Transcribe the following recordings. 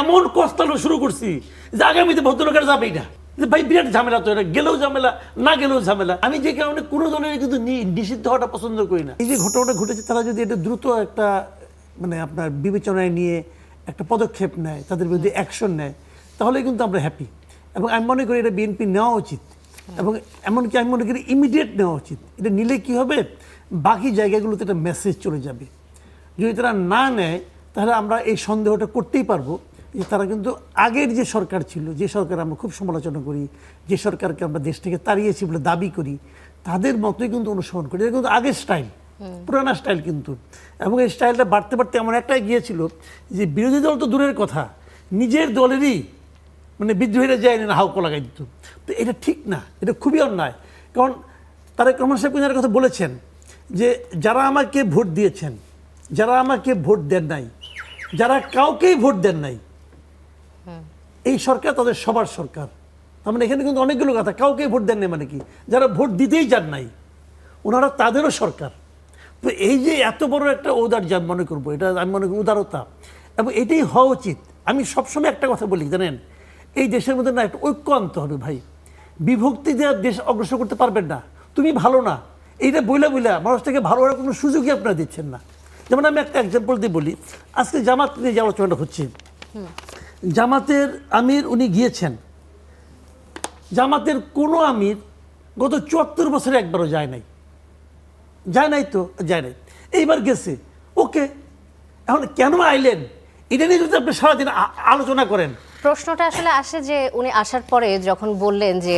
এমন কষ্টানো শুরু করছি যে আগামীতে ভদ্রলোকের যাবেই না। ভাই বিরাট ঝামেলা তো, এটা গেলেও ঝামেলা, না গেলেও ঝামেলা। আমি যে কারণে কোনো দলের কিন্তু নিষিদ্ধ হওয়াটা পছন্দ করি না। এই যে ঘটনাটা ঘটেছে, তারা যদি এটা দ্রুত একটা মানে আপনার বিবেচনায় নিয়ে একটা পদক্ষেপ নেয়, তাদের বিরুদ্ধে অ্যাকশন নেয়, তাহলে কিন্তু আমরা হ্যাপি। এবং আমি মনে করি এটা বিএনপি নেওয়া উচিত, এবং এমনকি আমি মনে করি ইমিডিয়েট নেওয়া উচিত। এটা নিলে কি হবে, বাকি জায়গাগুলোতে একটা মেসেজ চলে যাবে। যদি তারা না নেয় তাহলে আমরা এই সন্দেহটা করতেই পারবো যে তারা কিন্তু আগের যে সরকার ছিল, যে সরকার আমরা খুব সমালোচনা করি, যে সরকারকে আমরা দেশ থেকে তাড়িয়েছি বলে দাবি করি, তাদের মতোই কিন্তু অনুসরণ করি। এটা কিন্তু আগের স্টাইল, পুরানা স্টাইল কিন্তু। এবং এই স্টাইলটা বাড়তে বাড়তে এমন একটাই গিয়েছিল যে বিরোধী দল তো দূরের কথা, নিজের দলেরই মানে বিদ্রোহীরা যায় না হাউকো লাগাই দিত। তো এটা ঠিক না, এটা খুবই অন্যায়। কারণ তারেক রহমান সাহেব কিন্তু একটা কথা বলেছেন যে যারা আমাকে ভোট দিয়েছেন, যারা আমাকে ভোট দেন নাই, যারা কাউকেই ভোট দেন নাই, এই সরকার তাদের সবার সরকার। তার মানে এখানে কিন্তু অনেকগুলো কথা, কাউকেই ভোট দেন নাই মানে কি, যারা ভোট দিতেই যান নাই ওনারা তাদেরও সরকার। তো এই যে এত বড় একটা ঔদার্য আমি মনে করবো, এটা আমি মনে করি উদারতা, এবং এটাই হওয়া উচিত। আমি সবসময় একটা কথা বলি জানেন, এই দেশের মধ্যে না একটা ঐক্য আনতে হবে ভাই। বিভক্তি দেওয়ার দেশ অগ্রসর করতে পারবেন না। তুমি ভালো না এইটা বইলা বইলা মানুষটাকে ভালো হওয়ার কোনো সুযোগই আপনারা দিচ্ছেন না। যেমন আমি একটা এক্সাম্পল দিয়ে বলি, আজকে জামাত নিয়ে যে আলোচনাটা হচ্ছে, জামাতের আমির উনি গিয়েছেন, জামাতের কোনো আমির গত ৭৪ বছরে একবারও যায় নাই, যায় নাই তো যায় নাই, এইবার গেছে, ওকে। এখন কেন আইলেন এটা নিয়ে যদি আপনি সারাদিন আলোচনা করেন। প্রশ্নটা আসলে আসে যে উনি আসার পরে যখন বললেন যে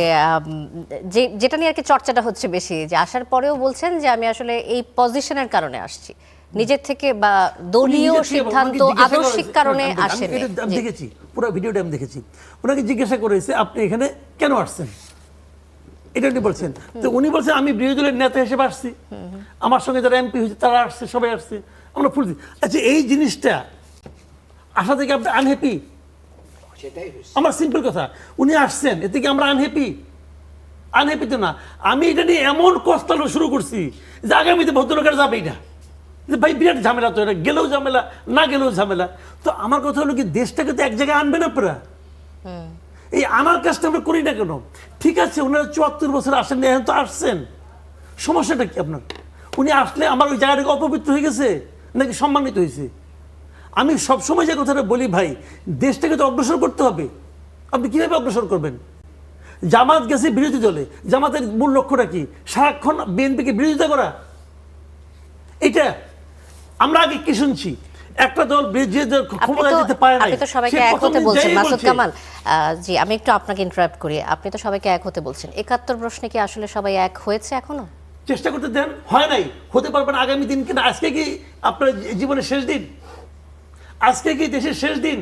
যেটা নিয়ে আর কি চর্চাটা হচ্ছে বেশি, যে আসার পরেও বলছেন যে আমি আসলে এই পজিশনের কারণে আসছি, নিজের থেকে বা দলীয় সিদ্ধান্ত আদর্শিক কারণে আসেন। আমি দেখেছি, পুরো ভিডিওটা আমি দেখেছি। ওনাকে জিজ্ঞাসা করেছে আপনি এখানে কেন আসছেন, এটা উনি বলছেন। তো উনি বলছেন আমি বিরোধী দলের নেতা হিসেবে আসছি, আমার সঙ্গে যারা এমপি হয়েছে তারা আসছে, সবাই আসছে, আমরা ফুল। আচ্ছা এই জিনিসটা আসা থেকে আপনি আনহ্যাপি? আমার সিম্পল কথা, উনি আসছেন এ থেকে আমরা আনহ্যাপি? আনহ্যাপি তো না। আমি এটা নিয়ে এমন কষ্টানো শুরু করছি যে আগামীতে ভদ্রলোকের যাবেই না। ভাই বিরাট ঝামেলা তো, এটা গেলেও ঝামেলা, না গেলেও ঝামেলা। তো আমার কথা হলো কি, দেশটাকে তো এক জায়গায় আনবেন আপনারা, এই আনার কাজটা আমরা করি না কেন? ঠিক আছে ওনারা ৭৪ বছর আসেন, এখন তো আসছেন, সমস্যাটা কি আপনার? উনি আসলে আমার ওই জায়গাটাকে অপবিত্র হয়ে গেছে নাকি সম্মানিত হয়েছে? আমি সবসময় যে কথাটা বলি ভাই, দেশটাকে তো অগ্রসর করতে হবে। আপনি কীভাবে অগ্রসর করবেন? জামাত গেছে বিরোধী দলে, জামাতের মূল লক্ষ্যটা কি? সারাক্ষণ বিএনপিকে বিরোধিতা করা। এটা আমরা আগে কি শুনছি, একটা দল ক্ষমতায় যেতে পারে না। আপনি তো সবাইকে এক হতে বলছেন মাসুদ কামাল জি, আমি একটু আপনাকে ইন্টারাপ্ট করি। আপনি তো সবাইকে এক হতে বলছেন, ৭১ প্রশ্নে কি আসলে সবাই এক হয়েছে? এখনো চেষ্টা করতে দেন, হয় নাই, হতে পারবেন আগামী দিন। কিনা আজকে কি আপনার জীবনের শেষ দিন? আজকে কি দেশের শেষ দিন?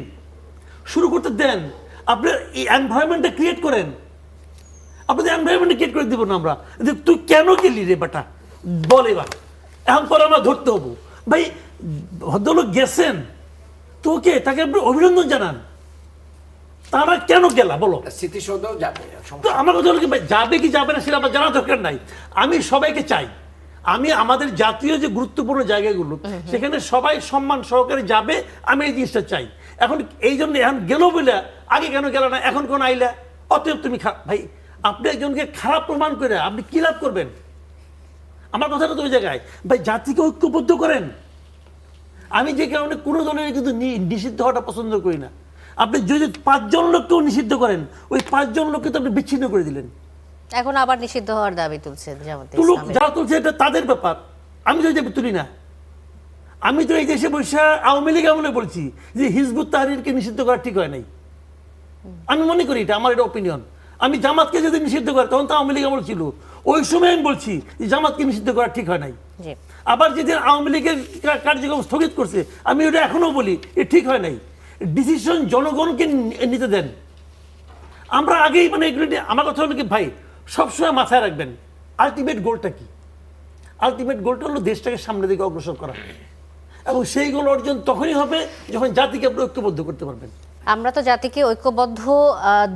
শুরু করতে দেন, আপনার এই এনভায়রনমেন্টটা ক্রিয়েট করেন। আপনাদের এনভায়রনমেন্ট ক্রিয়েট করে দিব না আমরা। তুই কেন গেলি রে বেটা, বল এবার, এখন পরে আমরা ধরতে হবো। ভাই ভদ্রলোক গেছেন, তোকে তাকে আপনি অভিনন্দন জানান। তারা কেন গেলা বলো? স্মৃতিসৌধও যাবে। তো আমার কথা হলো কি, যাবে কি যাবে না সেটা আমার জানার দরকার নাই। আমি সবাইকে চাই, আমি আমাদের জাতীয় যে গুরুত্বপূর্ণ জায়গাগুলো সেখানে সবাই সম্মান সহকারে যাবে, আমি এই জিনিসটা চাই। এখন এই জন্য এখন গেল বলে আগে কেন গেল না, এখন কোন আইলা? অতএব তুমি ভাই, আপনি একজনকে খারাপ প্রমাণ করে আপনি কি লাভ করবেন? আমার কথাটা তো ওই জায়গায় ভাই, জাতিকে ঐক্যবদ্ধ করেন। আমি যে কারণে কোনো দলের কিন্তু নিষিদ্ধ হওয়াটা পছন্দ করি না। আপনি যদি ৫ জন লোককেও নিষিদ্ধ করেন, ওই ৫ জন লোককে তো আপনি বিচ্ছিন্ন করে দিলেন। এখন আবার নিষিদ্ধ হওয়ার দাবি তুলছেন জামাতে তুলুক, ইসলামী। যারা তুলছে এটা তাদের ব্যাপার, আমি তো এটা তুলি না। আমি তো এই দেশে বসে আওয়ামী লীগ আমলে বলছি যে হিজবুত তাহরিরকে নিষিদ্ধ করা ঠিক হয় নাই। আমি মনে করি এটা আমার এটা ওপিনিয়ন। আমি জামাতকে যদি নিষিদ্ধ করে, তখন তো আওয়ামী লীগ আমল ছিল, ওই সময় আমি বলছি যে জামাতকে নিষিদ্ধ করা ঠিক হয় নাই। আবার যেদিন আওয়ামী লীগের কার্যক্রম স্থগিত করছে, আমি ওটা এখনো বলি এ ঠিক হয় নাই। ডিসিশন জনগণকে নিতে দেন। আমরা আগেই মানে এগুলো নিয়ে, আমার কথা হলো কি ভাই, সবসময় মাথায় রাখবেন আলটিমেট গোলটা কি। আলটিমেট গোলটা হলো দেশটাকে সামনের দিকে অগ্রসর করা, এবং সেই গোল অর্জন তখনই হবে যখন জাতিকে আপনি ঐক্যবদ্ধ করতে পারবেন। আমরা তো জাতিকে ঐক্যবদ্ধ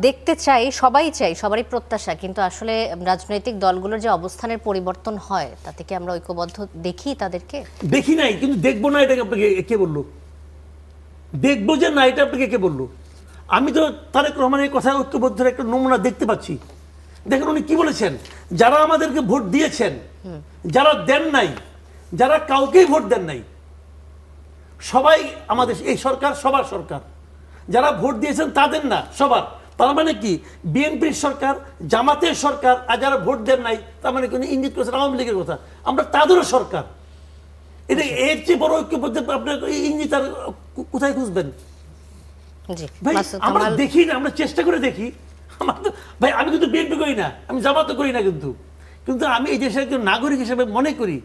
দেখতে চাই, সবাই চাই, সবারই প্রত্যাশা, কিন্তু আসলে রাজনৈতিক দলগুলোর যে অবস্থানের পরিবর্তন হয় তাতে কি আমরা ঐক্যবদ্ধ দেখি? তাদেরকে দেখি নাই, কিন্তু দেখবো না এটাকে আপনাকে কে বললো? দেখবো যে না, এটা আপনাকে কে বললো? আমি তো তারেক রহমানের কথা ঐক্যবদ্ধের একটা নমুনা দেখতে পাচ্ছি। দেখেন উনি কি বলেছেন, যারা আমাদেরকে ভোট দিয়েছেন, যারা দেন নাই, যারা কাউকেই ভোট দেন নাই, সবাই আমাদের এই সরকার সবার সরকার। যারা ভোট দিয়েছেন তাদের না, সবার। তার মানে কি বিএনপির সরকার, জামাতের সরকার, আর যারা ভোট দেন নাই তার মানে কোনো ইঙ্গিত করেছেন আওয়ামী লীগের কথা, আমরা তাদেরও সরকার। এটা এর চেয়ে বড় ঐক্যবদ্ধ আপনার ইঙ্গিত আর কোথায় খুঁজবেন? জি ভাই মাসুদ আমরা কামাল। দেখি না, আমরা চেষ্টা করে দেখি। আমার তো ভাই, আমি কিন্তু বিএনপি করি না, আমি জামাতও করি না, কিন্তু কিন্তু আমি এই দেশের একজন নাগরিক হিসেবে মনে করি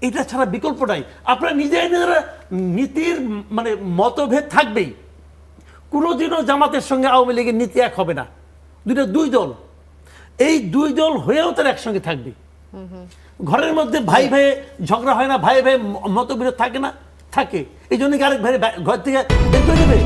এটা ছাড়া বিকল্প নাই। আপনারা নিজেরা নীতির মানে মতভেদ থাকবেই, কোনোদিনও জামাতের সঙ্গে আওয়ামী লীগের নীতি এক হবে না। দুই দল, এই দুই দল হয়েও তারা একসঙ্গে থাকবে। ঘরের মধ্যে ভাই ভাই ঝগড়া হয় না, ভাই ভাই মতবিরোধ থাকে না, থাকে। এই জন্য কি আরেক ভাই ঘর থেকে বের করে দেবে?